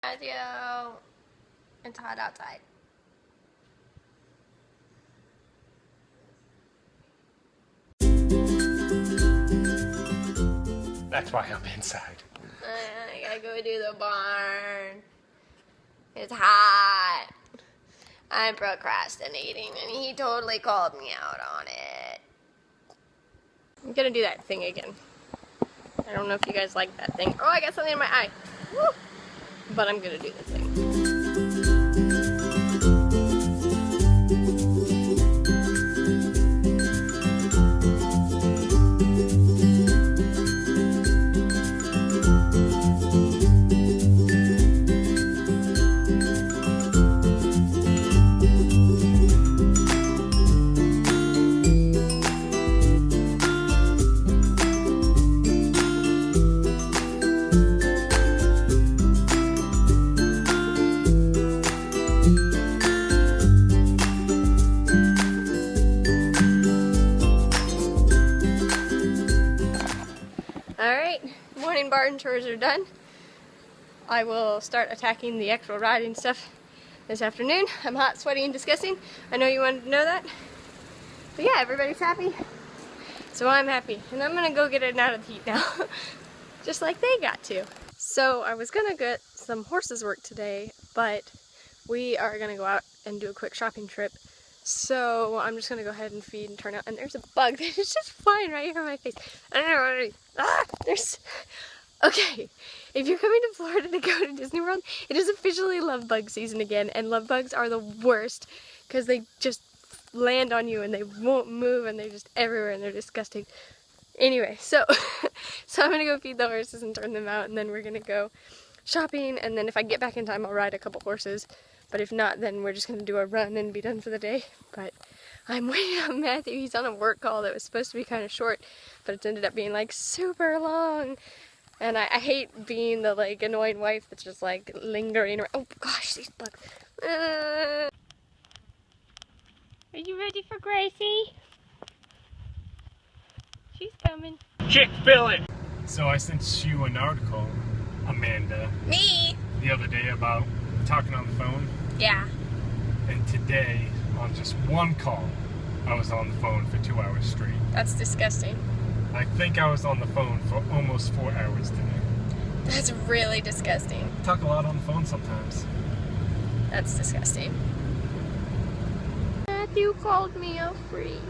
Matthew, it's hot outside. That's why I'm inside. I gotta go to the barn. It's hot. I'm procrastinating, and he totally called me out on it. I'm gonna do that thing again. I don't know if you guys like that thing. Oh, I got something in my eye. Woo! But I'm gonna do the thing. Alright, morning barn chores are done. I will start attacking the actual riding stuff this afternoon. I'm hot, sweaty, and disgusting. I know you wanted to know that. But yeah, everybody's happy. So I'm happy. And I'm gonna go get it out of the heat now. Just like they got to. So I was gonna get some horses work today, but we are gonna go out and do a quick shopping trip. So I'm just gonna go ahead and feed and turn out. And there's a bug that is just flying right here in my face. I don't know. There's. Okay, if you're coming to Florida to go to Disney World, it is officially love bug season again. And love bugs are the worst because they just land on you and they won't move and they're just everywhere and they're disgusting. Anyway, so I'm gonna go feed the horses and turn them out, and then we're gonna go shopping. And then if I get back in time, I'll ride a couple horses. But if not, then we're just going to do a run and be done for the day. But I'm waiting on Matthew. He's on a work call that was supposed to be kind of short, but it's ended up being like super long. And I hate being the like annoying wife that's just like lingering around. Oh gosh, these bugs. Are you ready for Gracie? She's coming. Chick fill it! So I sent you an article, Amanda. Me? The other day about talking on the phone. Yeah. And today, on just one call, I was on the phone for 2 hours straight. That's disgusting. I think I was on the phone for almost 4 hours today. That's really disgusting. I talk a lot on the phone sometimes. That's disgusting. Matthew called me a freak.